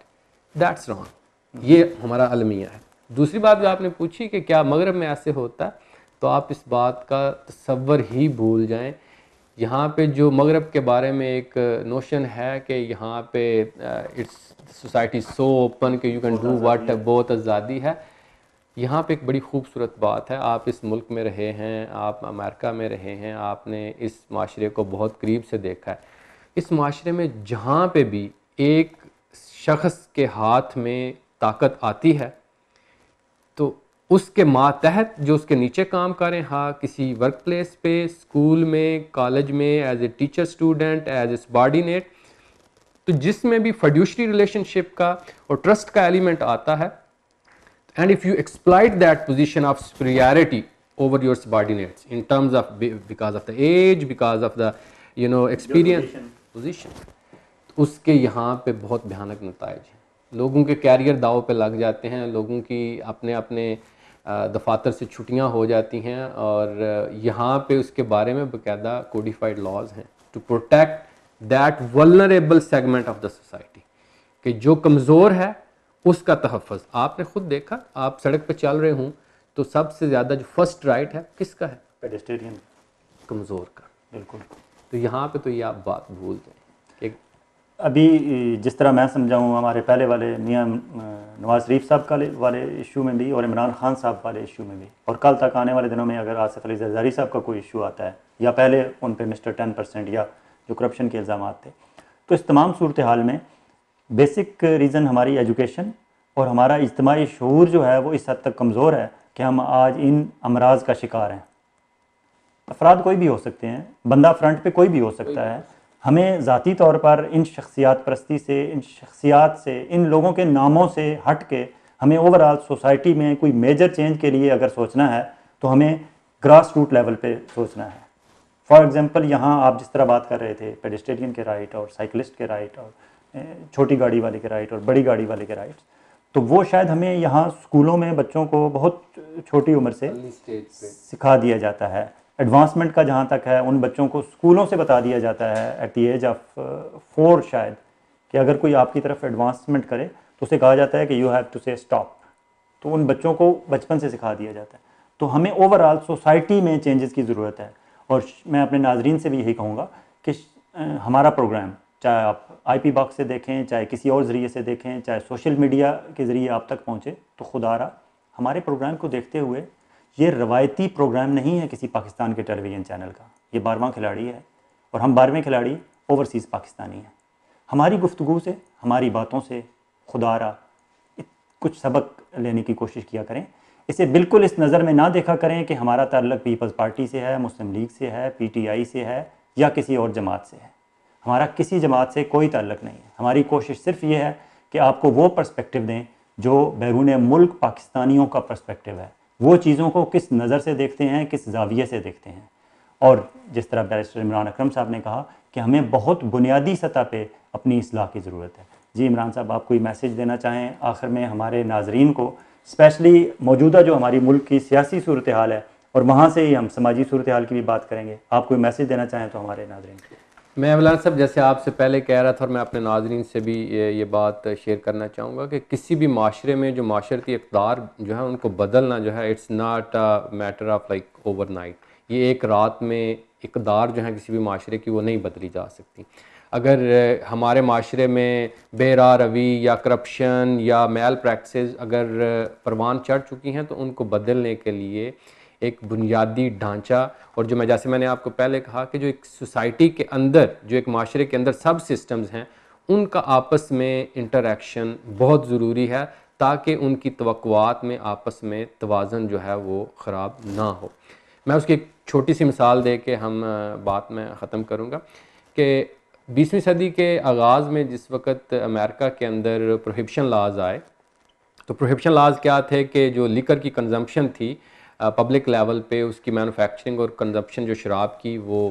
that's wrong. ये हमारा अलमिया है। दूसरी बात जो आपने पूछी कि क्या मगरब में ऐसे होता है, तो आप इस बात का तसव्वुर ही भूल जाएं। यहाँ पे जो मगरब के बारे में एक नोशन है कि यहाँ पे इट्स सोसाइटी सो ओपन कि यू कैन डू व्हाट, बहुत आज़ादी है। यहाँ पे एक बड़ी खूबसूरत बात है, आप इस मुल्क में रहे हैं, आप अमेरिका में रहे हैं, आपने इस माशरे को बहुत करीब से देखा है। इस माशरे में जहाँ पे भी एक शख्स के हाथ में ताकत आती है तो उसके मातहत जो उसके नीचे काम करें, हाँ, किसी वर्क प्लेस पे, स्कूल में, कॉलेज में, as a teacher, student, as a subordinate, तो जिसमें भी फिड्यूशरी रिलेशनशिप का और ट्रस्ट का एलिमेंट आता है, and if you exploit that position of superiority over your subordinates in terms of because of the age, because of the experience position, उसके यहाँ पे बहुत भयानक नताइज हैं। लोगों के कैरियर दाव पे लग जाते हैं, लोगों की अपने अपने दफातर से छुट्टियाँ हो जाती हैं, और यहाँ पे उसके बारे में बाकायदा कोडिफाइड लॉज हैं to protect that vulnerable segment of the society, कि जो कमज़ोर है उसका तहफ़्फ़ुज़। आपने खुद देखा, आप सड़क पे चल रहे हों तो सबसे ज़्यादा जो फर्स्ट राइट है किसका है? पेडेस्टेरियन, कमज़ोर का। बिल्कुल। तो यहाँ पे तो ये आप बात भूल जाएं कि अभी जिस तरह मैं समझाऊँ, हमारे पहले वाले मियाँ नवाज शरीफ साहब का वाले इशू में भी और इमरान खान साहब वाले इशू में भी, और कल तक आने वाले दिनों में अगर आसिफ अली जरदारी साहब का कोई इशू आता है, या पहले उन पे मिस्टर 10% या जो करप्शन के इल्ज़ाम थे, तो इस तमाम सूरत हाल में बेसिक रीज़न हमारी एजुकेशन और हमारा इज्तिमाई शऊर जो है वो इस हद तक कमज़ोर है कि हम आज इन अमराज का शिकार हैं। अफराद कोई भी हो सकते हैं, बंदा फ्रंट पे कोई भी हो सकता है। हमें ज़ाती तौर पर इन शख्सियात परस्ती से, इन शख्सियात से, इन लोगों के नामों से हट के हमें ओवरऑल सोसाइटी में कोई मेजर चेंज के लिए अगर सोचना है तो हमें ग्रास रूट लेवल पे सोचना है। फॉर एग्ज़ाम्पल, यहाँ आप जिस तरह बात कर रहे थे पेडेस्टेरियन के राइट और साइकिलिस्ट के राइट और छोटी गाड़ी वाले के राइट और बड़ी गाड़ी वाले के राइट्स, तो वो शायद हमें यहाँ स्कूलों में बच्चों को बहुत छोटी उम्र से सिखा दिया जाता है। एडवांसमेंट का जहाँ तक है, उन बच्चों को स्कूलों से बता दिया जाता है एट द एज ऑफ 4 शायद, कि अगर कोई आपकी तरफ एडवांसमेंट करे तो उसे कहा जाता है कि यू हैव टू से स्टॉप। तो उन बच्चों को बचपन से सिखा दिया जाता है। तो हमें ओवरऑल सोसाइटी में चेंजेस की ज़रूरत है। और मैं अपने नाजरीन से भी यही कहूँगा कि हमारा प्रोग्राम, चाहे आप IP बॉक्स से देखें, चाहे किसी और ज़रिए से देखें, चाहे सोशल मीडिया के ज़रिए आप तक पहुँचे, तो खुदारा हमारे प्रोग्राम को देखते हुए, ये रवायती प्रोग्राम नहीं है किसी पाकिस्तान के टेलीविज़न चैनल का। ये 12वां खिलाड़ी है और हम 12वें खिलाड़ी ओवरसीज़ पाकिस्तानी हैं। हमारी गुफ्तगू से, हमारी बातों से खुदारा कुछ सबक लेने की कोशिश किया करें। इसे बिल्कुल इस नज़र में ना देखा करें कि हमारा ताल्लुक़ पीपल्स पार्टी से है, मुस्लिम लीग से है, PTI से है या किसी और जमात से है। हमारा किसी जमात से कोई ताल्लुक़ नहीं है। हमारी कोशिश सिर्फ ये है कि आपको वो पर्सपेक्टिव दें जो बैरून मुल्क पाकिस्तानियों का पर्सपेक्टिव है। वो चीज़ों को किस नज़र से देखते हैं, किस जाविये से देखते हैं। और जिस तरह बैरिस्टर इमरान अकरम साहब ने कहा कि हमें बहुत बुनियादी सतह पे अपनी इस्लाह की ज़रूरत है। जी इमरान साहब, आप कोई मैसेज देना चाहें आखिर में हमारे नाजरीन को, स्पेशली मौजूदा जो हमारी मुल्क की सियासी सूरत हाल है, और वहाँ से ही हम समाजी सूरत हाल की भी बात करेंगे। आप कोई मैसेज देना चाहें तो हमारे नाजरीन को। मैं अवलान साहब जैसे आपसे पहले कह रहा था, और मैं अपने नाजरीन से भी ये बात शेयर करना चाहूँगा कि किसी भी माशरे में जो माशरती इक़्तिदार जो है उनको बदलना जो है, it's not a matter of like overnight. ये एक रात में इक़्तिदार जो है किसी भी माशरे की वो नहीं बदली जा सकती। अगर हमारे माशरे में बेरा रवी या करप्शन या मैल प्रैक्टिसेस अगर परवान चढ़ चुकी हैं तो उनको बदलने के लिए एक बुनियादी ढांचा, और जो जैसे मैंने आपको पहले कहा कि जो एक सोसाइटी के अंदर, जो एक माशरे के अंदर सब सिस्टम्स हैं, उनका आपस में इंटरेक्शन बहुत ज़रूरी है ताकि उनकी तवक्कुआत में आपस में तवाज़न जो है वो ख़राब ना हो। मैं उसकी एक छोटी सी मिसाल दे के हम बात में ख़त्म करूँगा कि 20वीं सदी के आगाज़ में जिस वक़्त अमेरिका के अंदर प्रोहिबिशन लाज आए, तो प्रोहिबिशन लाज क्या थे कि जो लिकर की कंजम्पशन थी पब्लिक लेवल पे, उसकी मैन्युफैक्चरिंग और कंजप्शन जो शराब की वो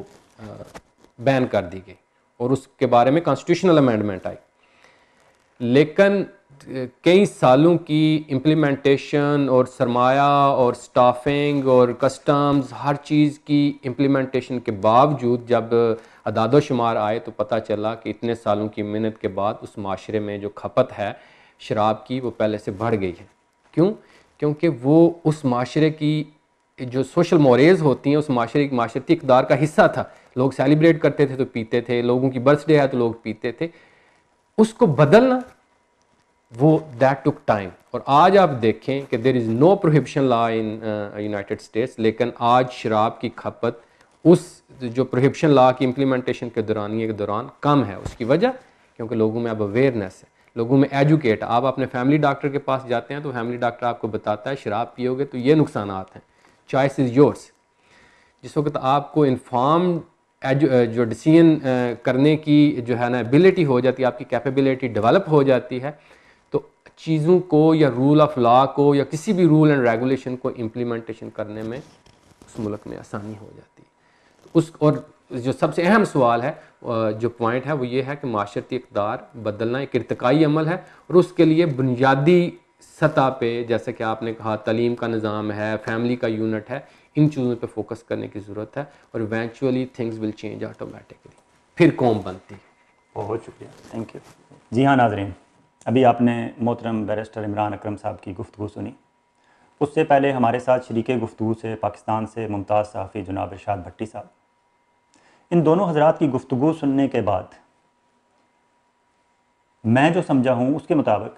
बैन कर दी गई, और उसके बारे में कॉन्स्टिट्यूशनल अमेंडमेंट आई। लेकिन कई सालों की इम्प्लीमेंटेशन और सरमाया और स्टाफिंग और कस्टम्स, हर चीज़ की इम्प्लीमेंटेशन के बावजूद जब अदाद शुमार आए तो पता चला कि इतने सालों की मेहनत के बाद उस माशरे में जो खपत है शराब की वो पहले से बढ़ गई है। क्यों? क्योंकि वो उस माशरे की जो सोशल मोरेज होती हैं, उस माशरती इक़्तिदार का हिस्सा था। लोग सेलिब्रेट करते थे तो पीते थे, लोगों की बर्थडे है तो लोग पीते थे। उसको बदलना वो दैट टुक टाइम। और आज आप देखें कि there is no prohibition law in United States, लेकिन आज शराब की खपत उस जो प्रोहिबिशन लॉ की इम्प्लीमेंटेशन के दौरान कम है। उसकी वजह क्योंकि लोगों में अब अवेयरनेस है, लोगों में एजुकेट। आप अपने फैमिली डॉक्टर के पास जाते हैं तो फैमिली डॉक्टर आपको बताता है शराब पियोगे तो ये नुकसानात हैं, चॉइस इज़ योर्स। जिस वक्त आपको इन्फॉर्म जो डिसीजन करने की जो है ना एबिलिटी हो जाती है, आपकी कैपेबिलिटी डेवलप हो जाती है, तो चीज़ों को या रूल ऑफ लॉ को या किसी भी रूल एंड रेगुलेशन को इम्प्लीमेंटेशन करने में उस मुल्क में आसानी हो जाती है। तो उस और जो सबसे अहम सवाल है, जो पॉइंट है, वो ये है कि माशरती इक़्तिदार बदलना एक इर्तिकाई अमल है, और उसके लिए बुनियादी सतह पे, जैसे कि आपने कहा, तालीम का निज़ाम है, फैमिली का यूनिट है, इन चीज़ों पे फोकस करने की ज़रूरत है, और eventually things will change automatically, फिर कौम बनती है। बहुत शुक्रिया, थैंक यू। जी हाँ नाज़रीन, अभी आपने मोहतरम बैरिस्टर इमरान अकरम साहब की गुफ्तगू सुनी। उससे पहले हमारे साथ शरीके गुफ्तगू से पाकिस्तान से मुमताज़ सहाफ़ी जनाब इरशाद भट्टी साहब। इन दोनों हज़रात की गुफ्तगू सुनने के बाद मैं जो समझा हूँ उसके मुताबिक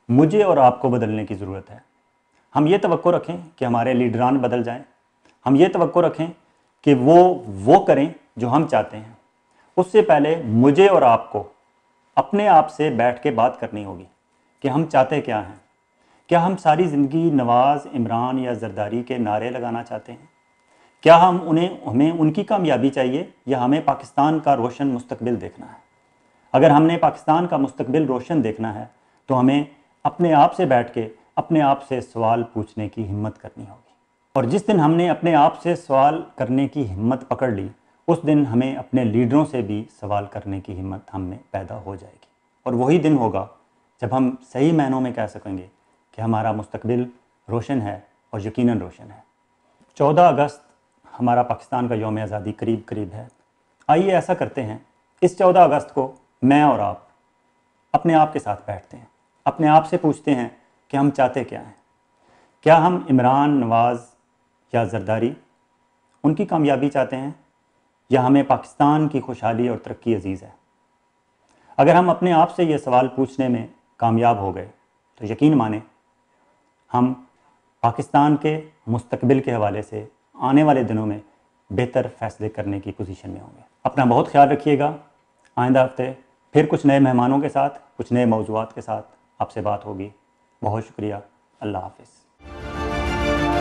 मुझे और आपको बदलने की ज़रूरत है। हम ये तवक्को रखें कि हमारे लीडरान बदल जाएं, हम ये तवक्को रखें कि वो करें जो हम चाहते हैं। उससे पहले मुझे और आपको अपने आप से बैठ के बात करनी होगी कि हम चाहते क्या हैं। क्या हम सारी ज़िंदगी नवाज़, इमरान या जरदारी के नारे लगाना चाहते हैं? क्या हमें उनकी कामयाबी चाहिए, या हमें पाकिस्तान का रोशन मुस्तकबिल देखना है? अगर हमने पाकिस्तान का मुस्तकबिल रोशन देखना है तो हमें अपने आप से बैठ के अपने आप से सवाल पूछने की हिम्मत करनी होगी। और जिस दिन हमने अपने आप से सवाल करने की हिम्मत पकड़ ली, उस दिन हमें अपने लीडरों से भी सवाल करने की हिम्मत हम में पैदा हो जाएगी। और वही दिन होगा जब हम सही मायनों में कह सकेंगे कि हमारा मुस्तकबिल रोशन है, और यकीनन रोशन है। 14 अगस्त हमारा पाकिस्तान का यौम आज़ादी करीब करीब है। आइए ऐसा करते हैं, इस 14 अगस्त को मैं और आप अपने आप के साथ बैठते हैं, अपने आप से पूछते हैं कि हम चाहते क्या हैं। क्या हम इमरान, नवाज़ या जरदारी, उनकी कामयाबी चाहते हैं, या हमें पाकिस्तान की खुशहाली और तरक्की अजीज़ है? अगर हम अपने आप से ये सवाल पूछने में कामयाब हो गए तो यकीन माने हम पाकिस्तान के मुस्तकबिल के हवाले से आने वाले दिनों में बेहतर फ़ैसले करने की पोजीशन में होंगे। अपना बहुत ख्याल रखिएगा। आइंदा हफ्ते फिर कुछ नए मेहमानों के साथ, कुछ नए मौज़ूआत के साथ आपसे बात होगी। बहुत शुक्रिया। अल्लाह हाफ़िज़।